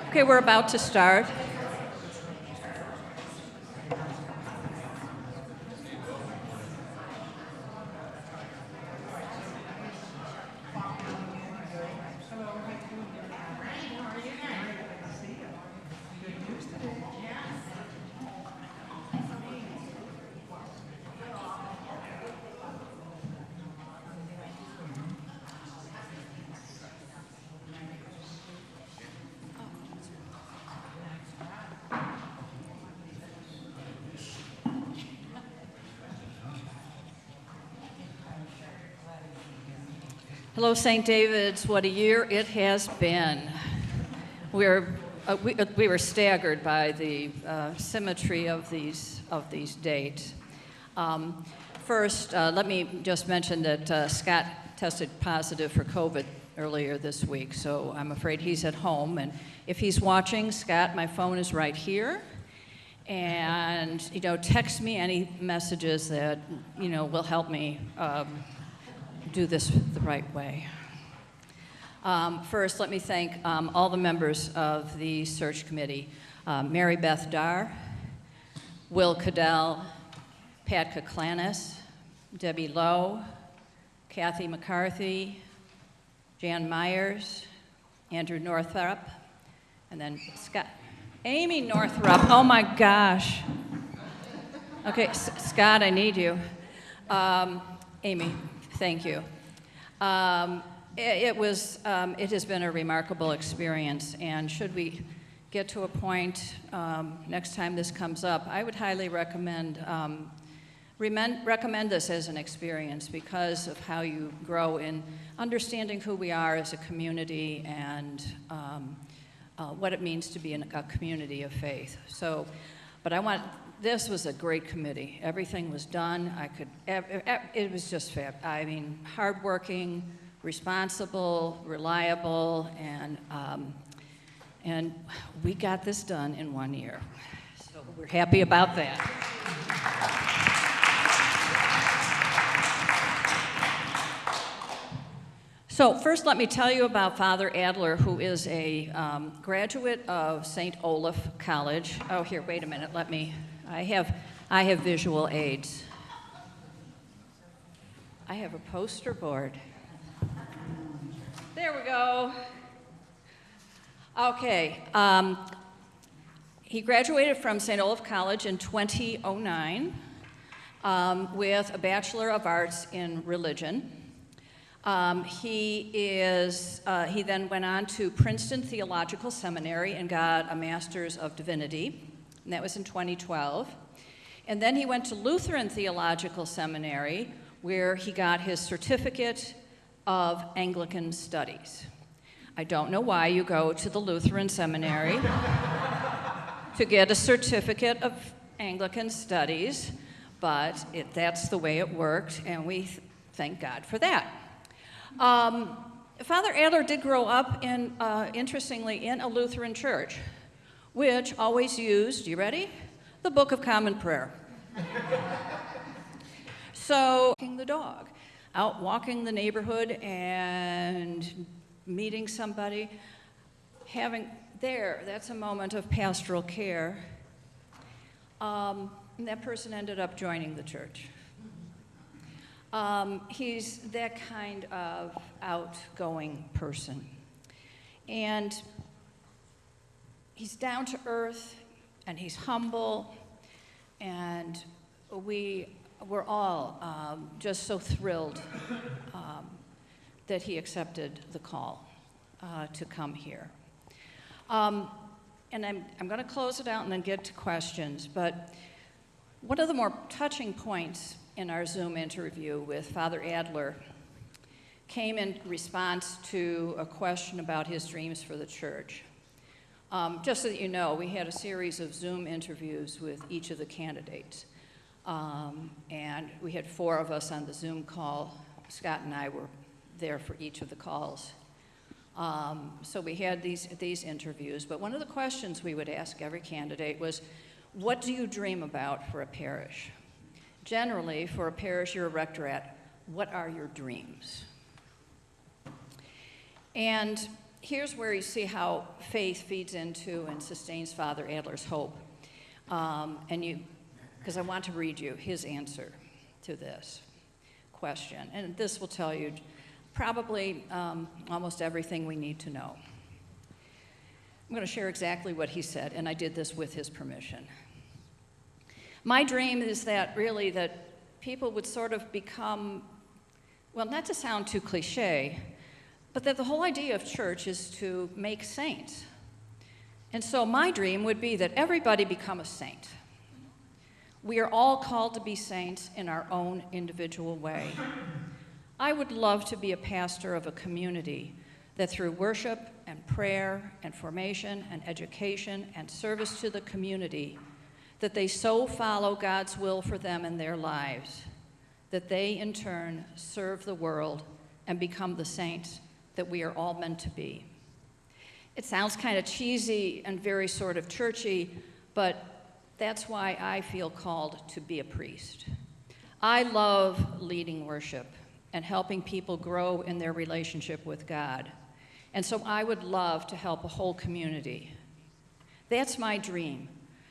Okay, we're about to start. Hello, St. David's. What a year it has been. We were staggered by the symmetry of these dates. First, let me just mention that Scott tested positive for COVID earlier this week, so I'm afraid he's at home. And if he's watching, Scott, my phone is right here. And, text me any messages that, will help me do this the right way. First, let me thank all the members of the search committee. Mary Beth Darr, Will Cadell, Pat Kaklanis, Debbie Lowe, Kathy McCarthy, Jan Myers, Andrew Northrup, and then Amy Northrup. Oh my gosh. Okay, Scott, I need you. Amy, thank you. It has been a remarkable experience, and should we get to a point next time this comes up, I would highly recommend this as an experience because of how you grow in understanding who we are as a community and what it means to be in a community of faith. This was a great committee. Everything was done. It was just fab. I mean, hardworking, responsible, reliable, and we got this done in 1 year. So we're happy about that. So first, let me tell you about Father Adler, who is a graduate of St. Olaf College. Oh, here, wait a minute. I have visual aids. I have a poster board. There we go. Okay. He graduated from St. Olaf College in 2009 with a Bachelor of Arts in Religion. He then went on to Princeton Theological Seminary and got a Master's of Divinity, and that was in 2012. And then he went to Lutheran Theological Seminary, where he got his Certificate of Anglican Studies. I don't know why you go to the Lutheran Seminary to get a Certificate of Anglican Studies, but that's the way it worked, and we thank God for that. Father Adler did grow up interestingly, in a Lutheran church, which always used, you ready? The Book of Common Prayer. So, walking the dog, out walking the neighborhood and meeting somebody, that's a moment of pastoral care. And that person ended up joining the church. He's that kind of outgoing person. And he's down to earth, and he's humble, and we're all just so thrilled that he accepted the call to come here. And I'm going to close it out and then get to questions, but one of the more touching points in our Zoom interview with Father Adler came in response to a question about his dreams for the church. Just so that you know, we had a series of Zoom interviews with each of the candidates. And we had 4 of us on the Zoom call. Scott and I were there for each of the calls. So we had these interviews, but one of the questions we would ask every candidate was, what do you dream about for a parish? Generally, for a parish you're a rector at, what are your dreams? And here's where you see how faith feeds into and sustains Father Adler's hope. Because I want to read you his answer to this question. And this will tell you probably almost everything we need to know. I'm going to share exactly what he said, and I did this with his permission. My dream is that really that people would sort of become, well, not to sound too cliche, but that the whole idea of church is to make saints. And so my dream would be that everybody become a saint. We are all called to be saints in our own individual way. I would love to be a pastor of a community that through worship and prayer and formation and education and service to the community, that they so follow God's will for them in their lives, that they in turn serve the world and become the saints that we are all meant to be. It sounds kind of cheesy and very sort of churchy, but that's why I feel called to be a priest. I love leading worship and helping people grow in their relationship with God. And so I would love to help a whole community. That's my dream,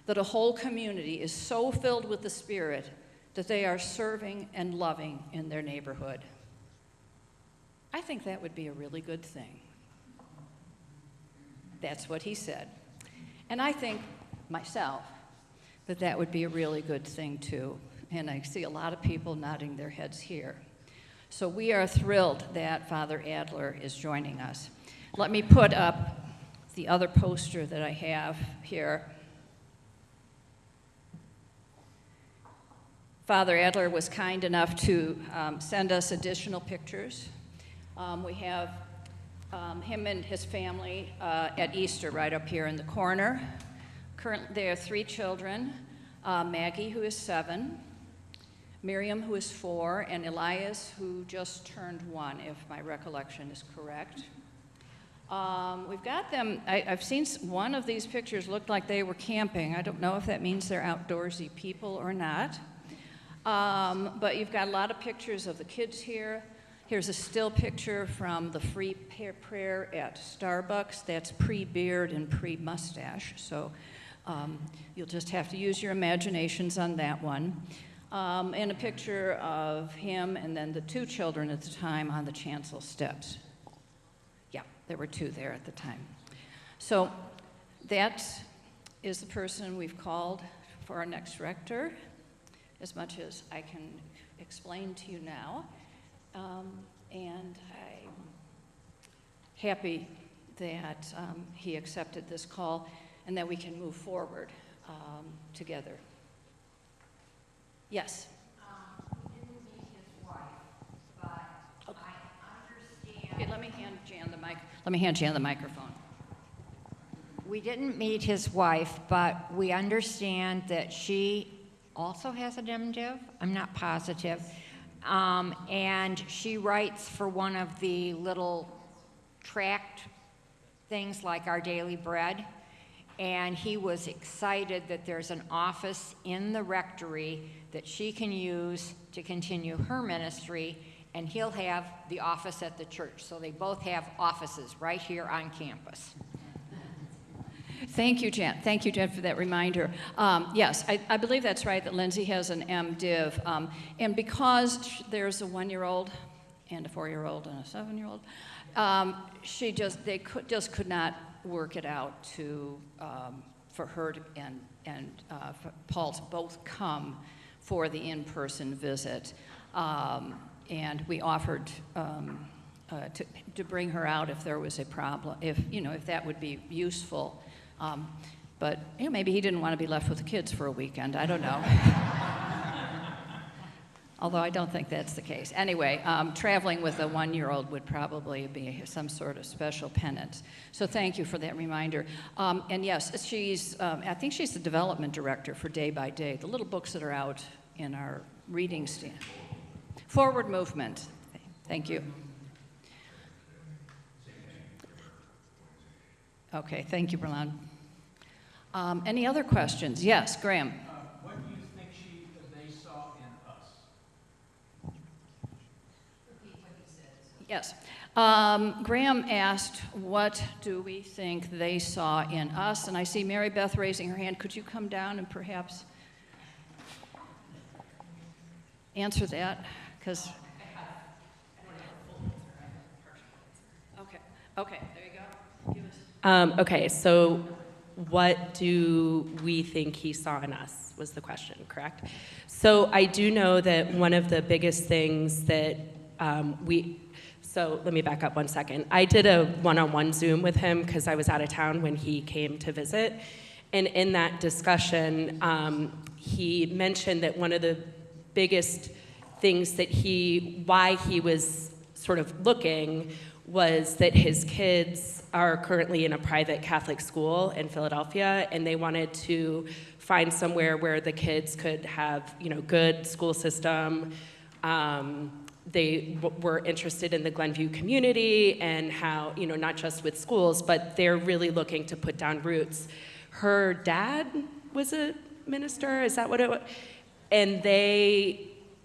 that a whole community is so filled with the Spirit that they are serving and loving in their neighborhood. I think that would be a really good thing. That's what he said. And I think, myself, that that would be a really good thing too. And I see a lot of people nodding their heads here. So we are thrilled that Father Adler is joining us. Let me put up the other poster that I have here. Father Adler was kind enough to send us additional pictures. We have him and his family at Easter right up here in the corner. Currently, there are 3 children, Maggie, who is 7, Miriam, who is 4, and Elias, who just turned 1, if my recollection is correct. We've got them, I've seen one of these pictures looked like they were camping. I don't know if that means they're outdoorsy people or not. But you've got a lot of pictures of the kids here. Here's a still picture from the free prayer at Starbucks. That's pre-beard and pre-mustache, so you'll just have to use your imaginations on that one. And a picture of him and then the 2 children at the time on the chancel steps. Yeah, there were 2 there at the time. So that is the person we've called for our next rector, as much as I can explain to you now. And I'm happy that he accepted this call and that we can move forward together. Yes? We didn't meet his wife, but Okay. I understand. Okay, let me hand Jan the microphone. We didn't meet his wife, but we understand that she also has an MDiv. I'm not positive. And she writes for one of the little tract things like Our Daily Bread. And he was excited that there's an office in the rectory that she can use to continue her ministry, and he'll have the office at the church. So they both have offices right here on campus. Thank you, Jan. Thank you, Jan, for that reminder. Yes, I believe that's right, that Lindsay has an MDiv. And because there's a 1-year-old and a 4-year-old and a 7-year-old, they could not work it out to for her to, and for Paul to both come for the in-person visit. And we offered to bring her out if there was a problem, if that would be useful. But maybe he didn't want to be left with the kids for a weekend. I don't know. Although I don't think that's the case. Anyway, traveling with a 1-year-old would probably be some sort of special penance. So thank you for that reminder. And yes, I think she's the development director for Day by Day, the little books that are out in our reading stand. Forward Movement. Thank you. Okay, thank you, Berlin. Any other questions? Yes, Graham. What do you think they saw in us? Repeat what he said. Yes. Graham asked, what do we think they saw in us? And I see Mary Beth raising her hand. Could you come down and perhaps answer that? Because. Okay, there you go. Give us. Okay, so what do we think he saw in us was the question, correct? So I do know that one of the biggest things that so let me back up 1 second. I did a one-on-one Zoom with him because I was out of town when he came to visit. And in that discussion, he mentioned that one of the biggest things that why he was sort of looking was that his kids are currently in a private Catholic school in Philadelphia, and they wanted to find somewhere where the kids could have, good school system. They were interested in the Glenview community and how, not just with schools, but they're really looking to put down roots. Her dad was a minister, is that what it was? And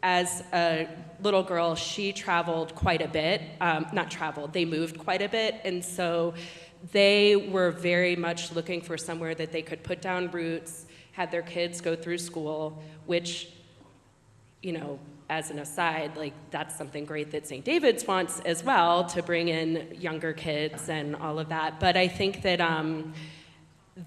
as a little girl, she traveled quite a bit. They moved quite a bit. And so they were very much looking for somewhere that they could put down roots, have their kids go through school, which, as an aside, that's something great that St. David's wants as well, to bring in younger kids and all of that. But I think that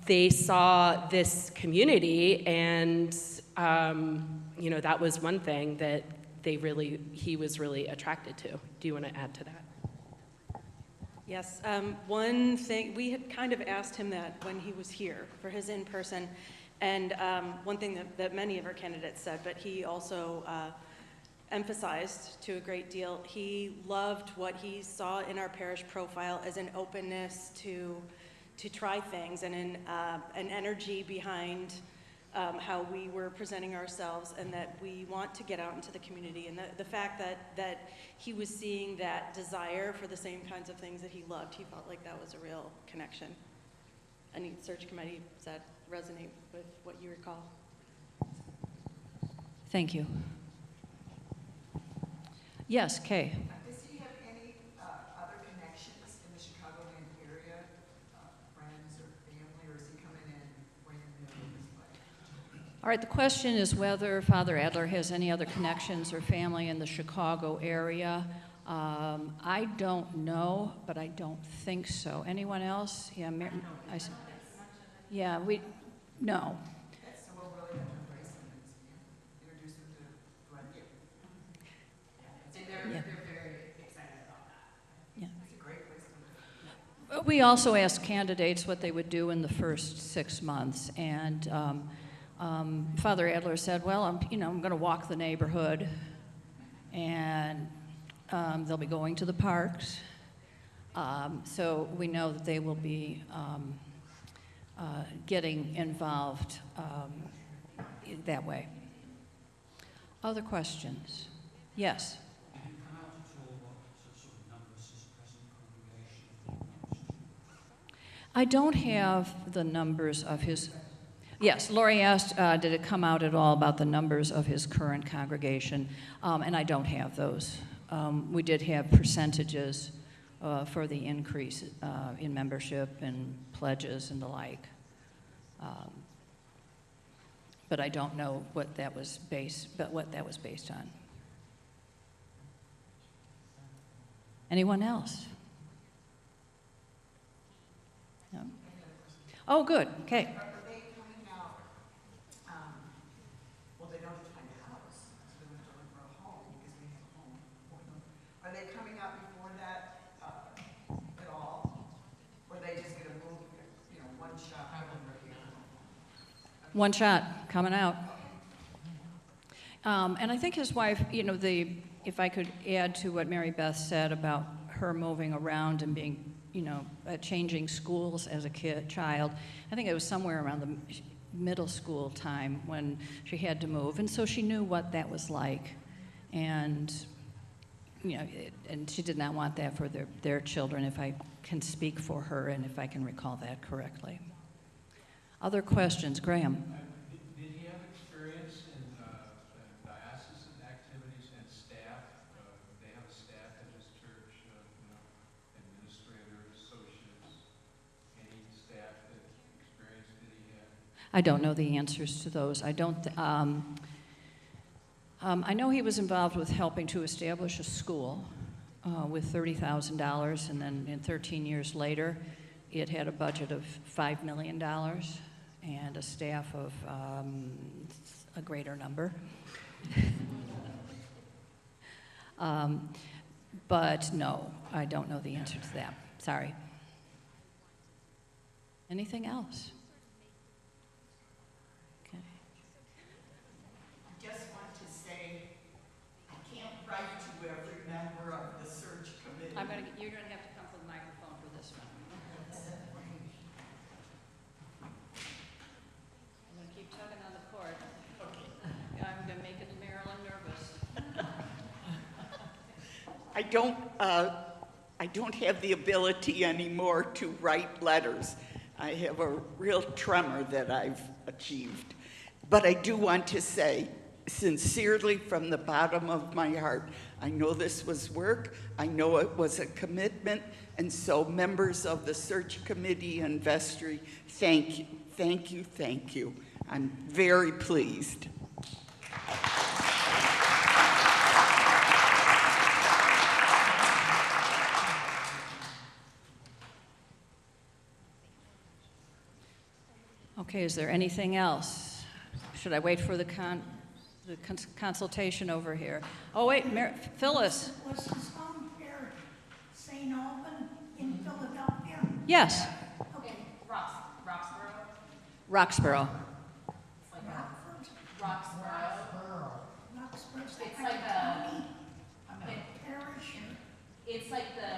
they saw this community, and that was one thing that he was really attracted to. Do you want to add to that? Yes, one thing, we had kind of asked him that when he was here for his in-person, and one thing that many of our candidates said, but he also emphasized to a great deal, he loved what he saw in our parish profile as an openness to try things, and an energy behind how we were presenting ourselves, and that we want to get out into the community, and the fact that he was seeing that desire for the same kinds of things that he loved, he felt like that was a real connection. Any search committee, does that resonate with what you recall? Thank you. Yes, Kay. Does he have any other connections in the Chicagoland area, friends or family, or is he coming in brand new in this place? All right, the question is whether Father Adler has any other connections or family in the Chicago area. I don't know, but I don't think so. Anyone else? Yeah, no. So we'll really have to embrace him and introduce him to Glenview. And they're very excited about that. Yeah. It's a great place to live. We also asked candidates what they would do in the first 6 months, and Father Adler said, well, I'm going to walk the neighborhood, and they'll be going to the parks. So we know that they will be getting involved that way. Other questions? Yes. I don't have the numbers of his. Yes, Lori asked, did it come out at all about the numbers of his current congregation? And I don't have those. We did have percentages for the increase in membership and pledges and the like. But I don't know what that was based on. Anyone else? No? Oh, good. Okay. Are they coming out, well, they don't have to find a house, so they have to look for a home, because we have a home for them. Are they coming out before that at all? Or are they just gonna move, one shot over here? One shot coming out. And I think his wife, if I could add to what Mary Beth said about her moving around and being, changing schools as a child, I think it was somewhere around the middle school time when she had to move. And so she knew what that was like. And, and she did not want that for their children, if I can speak for her and if I can recall that correctly. Other questions? Graham? Did he have experience in diocesan activities and staff? They have a staff at his church I don't know the answers to those. I don't, I know he was involved with helping to establish a school with $30,000, and then 13 years later, it had a budget of $5 million and a staff of a greater number. But no, I don't know the answer to that. Sorry. Anything else? Okay. I just want to say, I can't write to every member of the search committee. You're gonna have to come to the microphone for this one. I'm gonna keep tugging on the cord. I'm gonna make Marilyn nervous. I don't have the ability anymore to write letters. I have a real tremor that I've achieved. But I do want to say, sincerely from the bottom of my heart, I know this was work, I know it was a commitment, and so members of the search committee and vestry, thank you, thank you, thank you. I'm very pleased. Okay, is there anything else? Should I wait for the consultation over here? Oh, wait, Phyllis. Was his home here St. Alban in Philadelphia? Yes, Okay. Roxborough? Roxborough. Rockford? Roxborough. Roxford's It's like like a a- county, parish. It's like the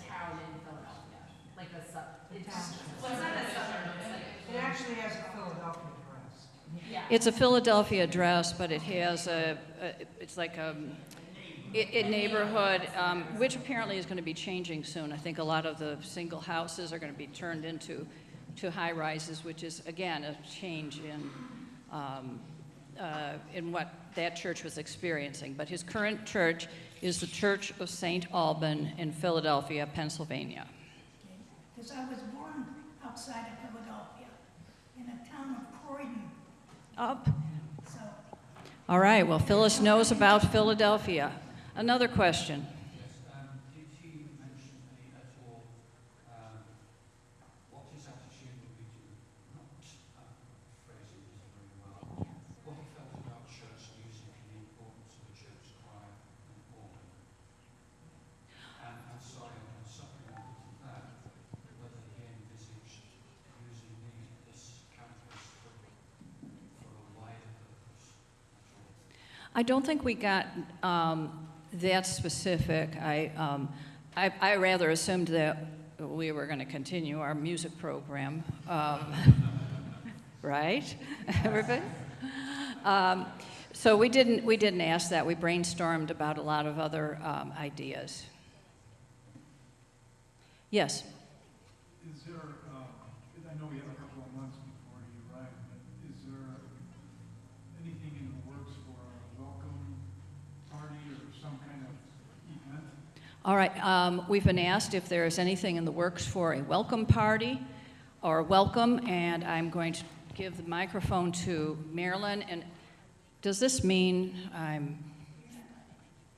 town in Philadelphia, like a sub, well, it's not a suburb, it's like. It actually has a Philadelphia address. Yeah. It's a Philadelphia address, but it has it's like a neighborhood, which apparently is going to be changing soon. I think a lot of the single houses are going to be turned into high rises, which is, again, a change in what that church was experiencing. But his current church is the Church of St. Alban in Philadelphia, Pennsylvania. Because I was born outside of Philadelphia, in a town of Croydon, Up. so. All right, well, Phyllis knows about Philadelphia. Another question. Yes, did he mention at all what his attitude would be to, not phrasing this very well, what he felt about church music and the importance of the church choir and organ? And sorry, and supplemented to that, whether he envisaged using this campus for a wider purpose at all. I don't think we got that specific. I rather assumed that we were going to continue our music program, right? Everybody? So we didn't ask that. We brainstormed about a lot of other ideas. Yes. Is there, I know we have a couple of months before you arrive, but is there anything in the works for a welcome party or some kind of event? All right, we've been asked if there's anything in the works for a welcome party or welcome, and I'm going to give the microphone to Marilyn. And does this mean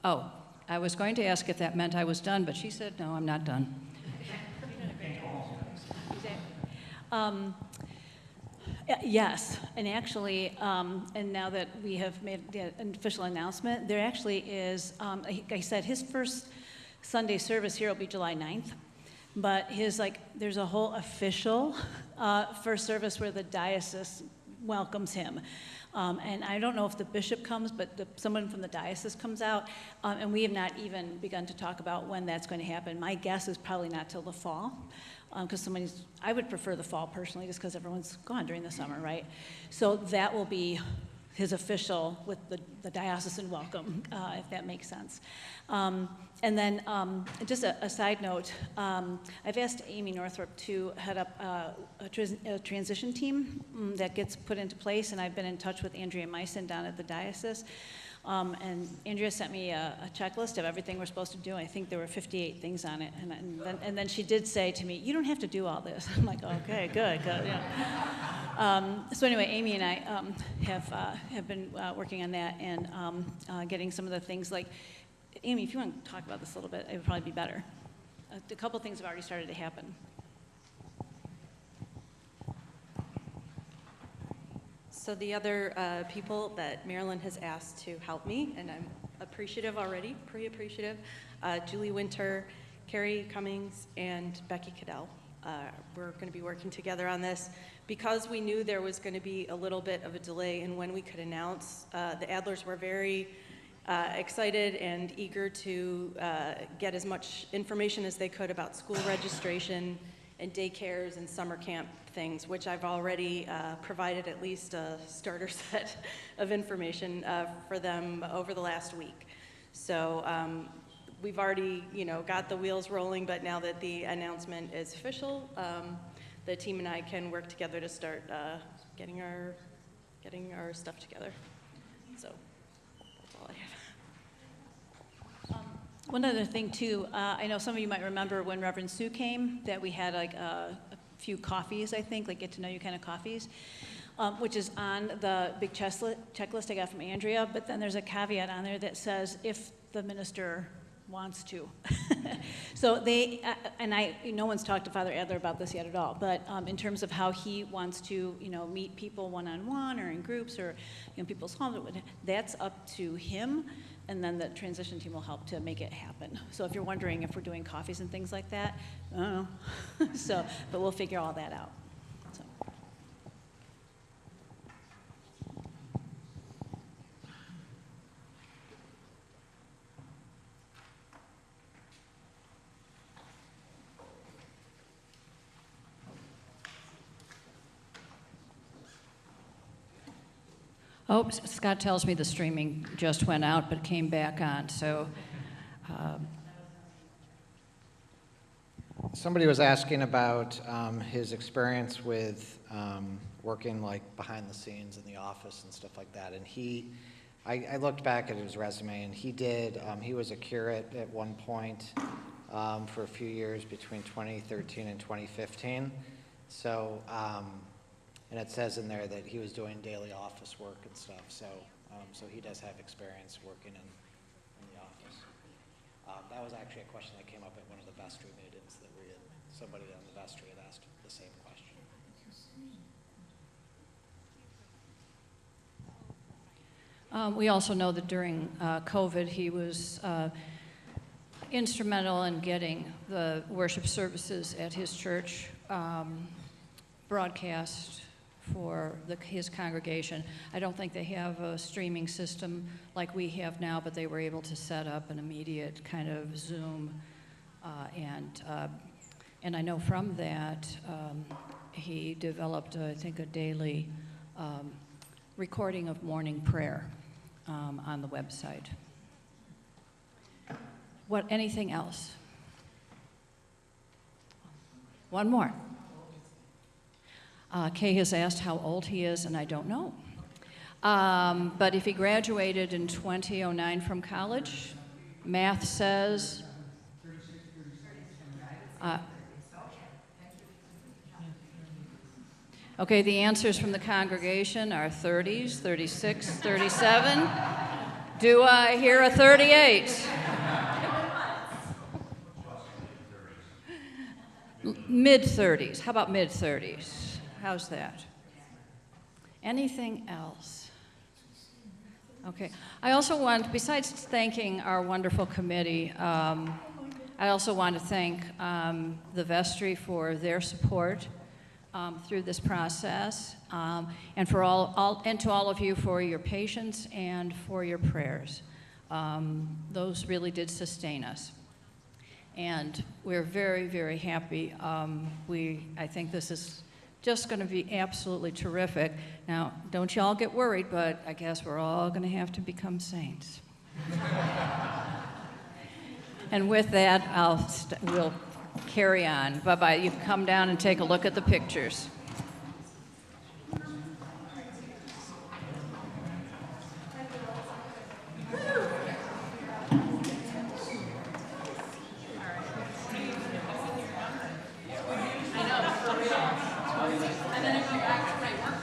oh, I was going to ask if that meant I was done, but she said, no, I'm not done. Yes, and actually, and now that we have made the official announcement, there actually is, like I said, his first Sunday service here will be July 9th, but there's a whole official first service where the diocese welcomes him. And I don't know if the bishop comes, but someone from the diocese comes out, and we have not even begun to talk about when that's going to happen. My guess is probably not till the fall, because I would prefer the fall personally, just because everyone's gone during the summer, right? So that will be his official with the diocesan welcome, if that makes sense. And then just a side note, I've asked Amy Northrup to head up a transition team that gets put into place, and I've been in touch with Andrea Meissen down at the diocese. And Andrea sent me a checklist of everything we're supposed to do. I think there were 58 things on it. And then she did say to me, you don't have to do all this. I'm like, okay, good. Yeah. So anyway, Amy and I have been working on that and getting some of the things like, Amy, if you want to talk about this a little bit, it would probably be better. A couple things have already started to happen. So the other people that Marilyn has asked to help me, and I'm appreciative already, pre-appreciative, Julie Winter, Carrie Cummings, and Becky Cadell. We're going to be working together on this. Because we knew there was going to be a little bit of a delay in when we could announce, the Adlers were very excited and eager to get as much information as they could about school registration and daycares and summer camp things, which I've already provided at least a starter set of information for them over the last week. So we've already, got the wheels rolling, but now that the announcement is official, the team and I can work together to start getting our stuff together. So that's all I have. One other thing too, I know some of you might remember when Reverend Sue came, that we had like a few coffees, I think, like get to know you kind of coffees, which is on the big checklist I got from Andrea, but then there's a caveat on there that says if the minister wants to. So they, no one's talked to Father Adler about this yet at all, but in terms of how he wants to, meet people one-on-one or in groups or in people's homes, that's up to him, and then the transition team will help to make it happen. So if you're wondering if we're doing coffees and things like that, I don't know. So, but we'll figure all that out. So. Oh, Scott tells me the streaming just went out but came back on, so. Somebody was asking about his experience with working like behind the scenes in the office and stuff like that. And I looked back at his resume, and he was a curate at one point for a few years between 2013 and 2015. So, and it says in there that he was doing daily office work and stuff. So, so he does have experience working in the office. That was actually a question that came up at one of the vestry meetings that we had. Somebody on the vestry had asked the same question. We also know that during COVID, he was instrumental in getting the worship services at his church broadcast for his congregation. I don't think they have a streaming system like we have now, but they were able to set up an immediate kind of Zoom, and I know from that he developed, I think, a daily recording of morning prayer on the website. Anything else? One more. Kay has asked how old he is, and I don't know. But if he graduated in 2009 from college, math says... okay, the answers from the congregation are 30s, 36, 37. Do I hear a 38? Mid-30s. How about mid-30s? How's that? Anything else? Okay. I also want, besides thanking our wonderful committee, I also want to thank the vestry for their support through this process, and for and to all of you for your patience and for your prayers. Those really did sustain us. And we're very, very happy. I think this is just going to be absolutely terrific. Now, don't you all get worried, but I guess we're all going to have to become saints. And with that, we'll carry on. Bye-bye. You can come down and take a look at the pictures. And then I go back to my work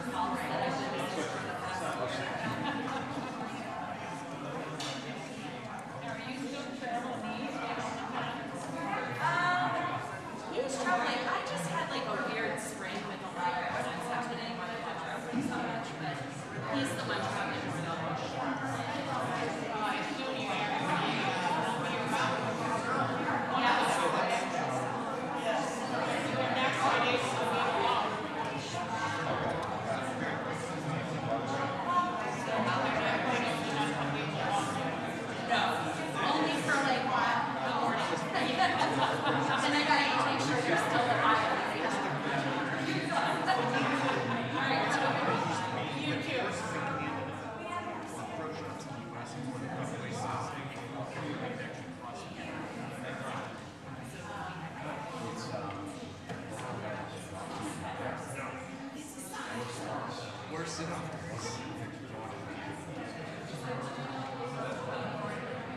you so much, but he's the one coming, only for like the morning. And I gotta make sure you're still alive.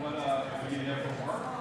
What, you there for work?